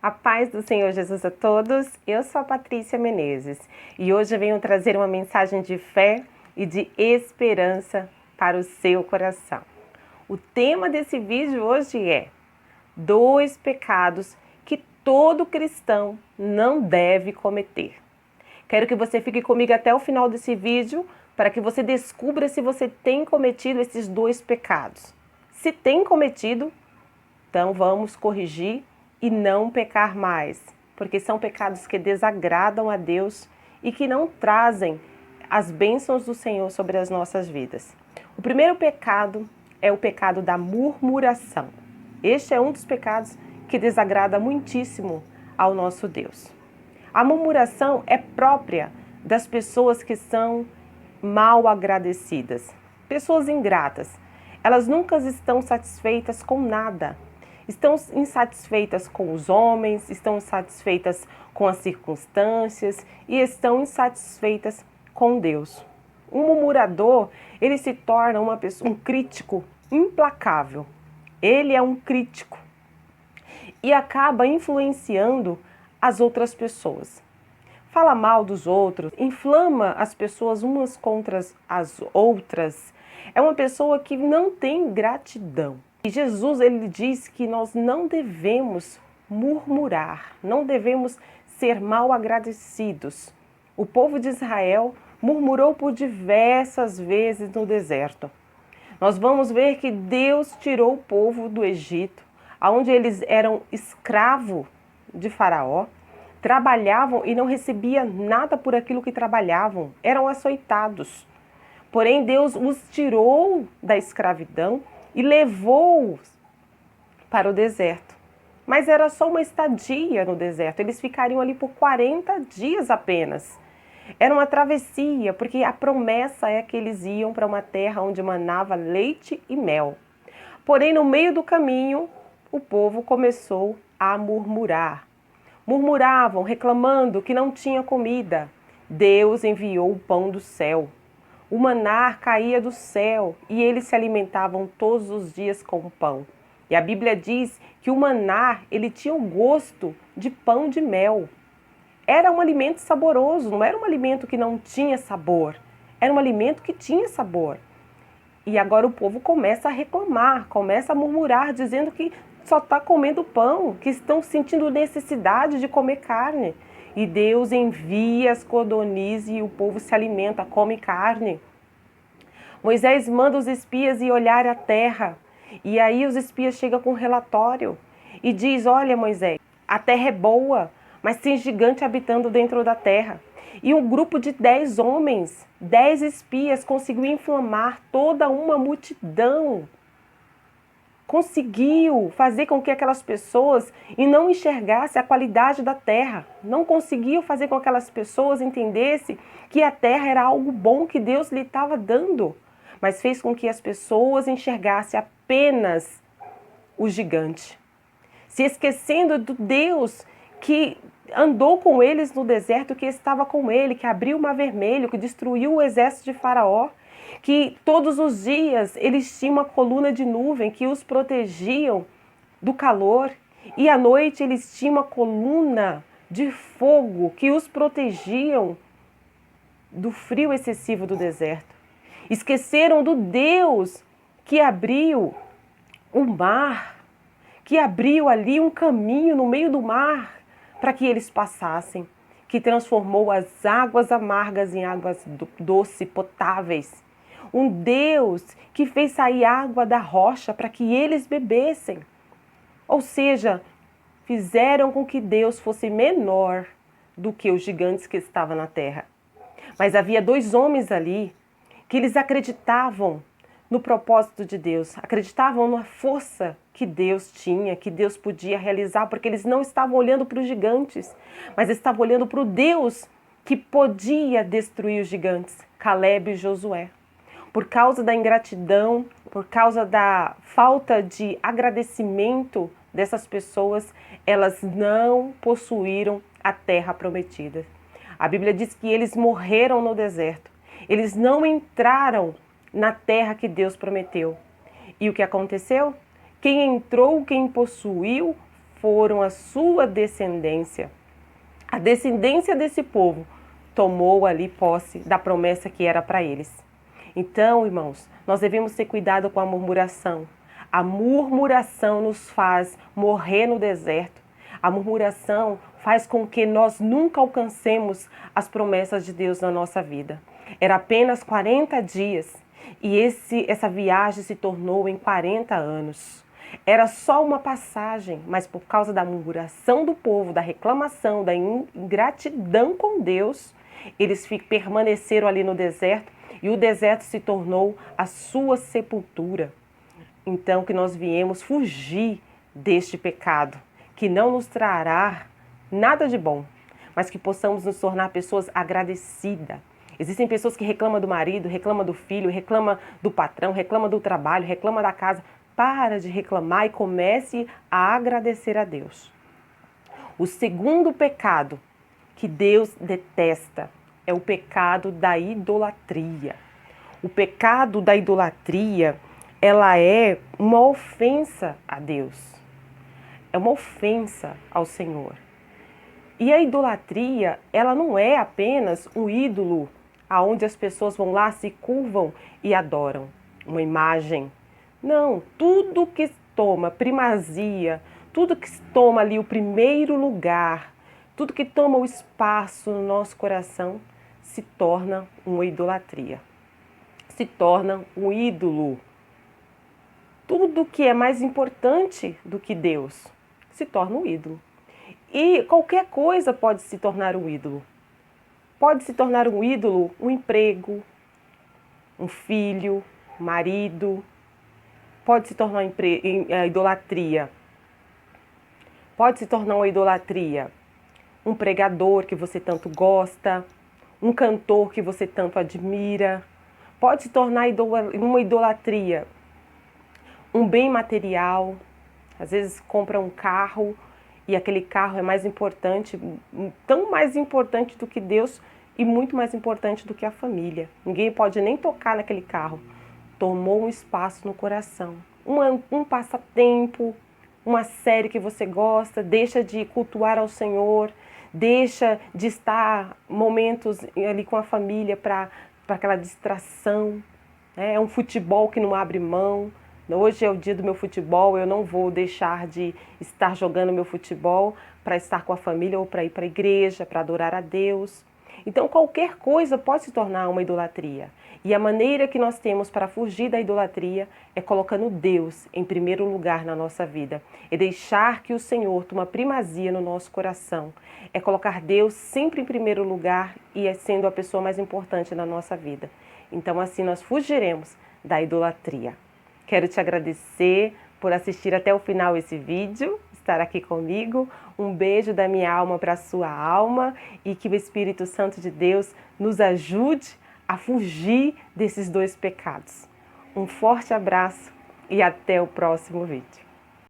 A paz do Senhor Jesus a todos. Eu sou a Patrícia Menezes e hoje eu venho trazer uma mensagem de fé e de esperança para o seu coração. O tema desse vídeo hoje é 2 pecados que todo cristão não deve cometer. Quero que você fique comigo até o final desse vídeo para que você descubra se você tem cometido esses 2 pecados. Se tem cometido, então vamos corrigir e não pecar mais, porque são pecados que desagradam a Deus e que não trazem as bênçãos do Senhor sobre as nossas vidas. O primeiro pecado é o pecado da murmuração. Este é um dos pecados que desagrada muitíssimo ao nosso Deus. A murmuração é própria das pessoas que são mal agradecidas, pessoas ingratas. Elas nunca estão satisfeitas com nada. Estão insatisfeitas com os homens, estão insatisfeitas com as circunstâncias e estão insatisfeitas com Deus. Um murmurador, ele se torna um crítico implacável. Ele é um crítico e acaba influenciando as outras pessoas. Fala mal dos outros, inflama as pessoas umas contra as outras. É uma pessoa que não tem gratidão. E Jesus, ele diz que nós não devemos murmurar, não devemos ser mal agradecidos. O povo de Israel murmurou por diversas vezes no deserto. Nós vamos ver que Deus tirou o povo do Egito, onde eles eram escravos de Faraó, trabalhavam e não recebiam nada por aquilo que trabalhavam, eram açoitados. Porém, Deus os tirou da escravidão e levou-os para o deserto. Mas era só uma estadia no deserto, eles ficariam ali por 40 dias apenas. Era uma travessia, porque a promessa é que eles iam para uma terra onde manava leite e mel. Porém, no meio do caminho, o povo começou a murmurar. Murmuravam, reclamando que não tinha comida. Deus enviou o pão do céu. O maná caía do céu e eles se alimentavam todos os dias com o pão. E a Bíblia diz que o maná, ele tinha o gosto de pão de mel. Era um alimento saboroso, não era um alimento que não tinha sabor. Era um alimento que tinha sabor. E agora o povo começa a reclamar, começa a murmurar, dizendo que só está comendo pão, que estão sentindo necessidade de comer carne. E Deus envia as codornizes e o povo se alimenta, come carne. Moisés manda os espias ir olhar a terra. E aí os espias chegam com um relatório e diz: olha, Moisés, a terra é boa, mas tem gigante habitando dentro da terra. E um grupo de 10 homens, 10 espias, conseguiu inflamar toda uma multidão. Conseguiu fazer com que aquelas pessoas não enxergassem a qualidade da terra. Não conseguiu fazer com que aquelas pessoas entendessem que a terra era algo bom que Deus lhe estava dando. Mas fez com que as pessoas enxergassem apenas o gigante. Se esquecendo do Deus que andou com eles no deserto, que estava com ele, que abriu o Mar Vermelho, que destruiu o exército de Faraó, que todos os dias eles tinham uma coluna de nuvem que os protegiam do calor e à noite eles tinham uma coluna de fogo que os protegiam do frio excessivo do deserto. Esqueceram do Deus que abriu o mar, que abriu ali um caminho no meio do mar para que eles passassem, que transformou as águas amargas em águas doces, potáveis. Um Deus que fez sair água da rocha para que eles bebessem. Ou seja, fizeram com que Deus fosse menor do que os gigantes que estavam na terra. Mas havia 2 homens ali que eles acreditavam no propósito de Deus, acreditavam na força que Deus tinha, que Deus podia realizar, porque eles não estavam olhando para os gigantes, mas estavam olhando para o Deus que podia destruir os gigantes, Calebe e Josué. Por causa da ingratidão, por causa da falta de agradecimento dessas pessoas, elas não possuíram a terra prometida. A Bíblia diz que eles morreram no deserto. Eles não entraram na terra que Deus prometeu. E o que aconteceu? Quem entrou, quem possuiu, foram a sua descendência. A descendência desse povo tomou ali posse da promessa que era para eles. Então, irmãos, nós devemos ter cuidado com a murmuração. A murmuração nos faz morrer no deserto. A murmuração faz com que nós nunca alcancemos as promessas de Deus na nossa vida. Era apenas 40 dias e essa viagem se tornou em 40 anos. Era só uma passagem, mas por causa da murmuração do povo, da reclamação, da ingratidão com Deus, eles permaneceram ali no deserto e o deserto se tornou a sua sepultura. Então que nós viemos fugir deste pecado, que não nos trará nada de bom, mas que possamos nos tornar pessoas agradecidas. Existem pessoas que reclamam do marido, reclamam do filho, reclamam do patrão, reclamam do trabalho, reclamam da casa. Para de reclamar e comece a agradecer a Deus. O segundo pecado que Deus detesta é o pecado da idolatria. O pecado da idolatria, ela é uma ofensa a Deus. É uma ofensa ao Senhor. E a idolatria, ela não é apenas um ídolo aonde as pessoas vão lá, se curvam e adoram uma imagem. Não, tudo que toma primazia, tudo que toma ali o primeiro lugar, tudo que toma o espaço no nosso coração, se torna uma idolatria. Se torna um ídolo. Tudo que é mais importante do que Deus se torna um ídolo. E qualquer coisa pode se tornar um ídolo. Pode se tornar um ídolo um emprego, um filho, um marido. Pode se tornar uma idolatria. Pode se tornar uma idolatria um pregador que você tanto gosta, um cantor que você tanto admira. Pode se tornar uma idolatria um bem material. Às vezes compra um carro e aquele carro é mais importante, tão mais importante do que Deus e muito mais importante do que a família. Ninguém pode nem tocar naquele carro. Tomou um espaço no coração. Um passatempo, uma série que você gosta, deixa de cultuar ao Senhor, deixa de estar momentos ali com a família para aquela distração. É um futebol que não abre mão. Hoje é o dia do meu futebol, eu não vou deixar de estar jogando meu futebol para estar com a família ou para ir para a igreja, para adorar a Deus. Então qualquer coisa pode se tornar uma idolatria. E a maneira que nós temos para fugir da idolatria é colocando Deus em primeiro lugar na nossa vida. É deixar que o Senhor tome primazia no nosso coração. É colocar Deus sempre em primeiro lugar e é sendo a pessoa mais importante na nossa vida. Então assim nós fugiremos da idolatria. Quero te agradecer por assistir até o final esse vídeo, estar aqui comigo. Um beijo da minha alma para a sua alma e que o Espírito Santo de Deus nos ajude a fugir desses dois pecados. Um forte abraço e até o próximo vídeo.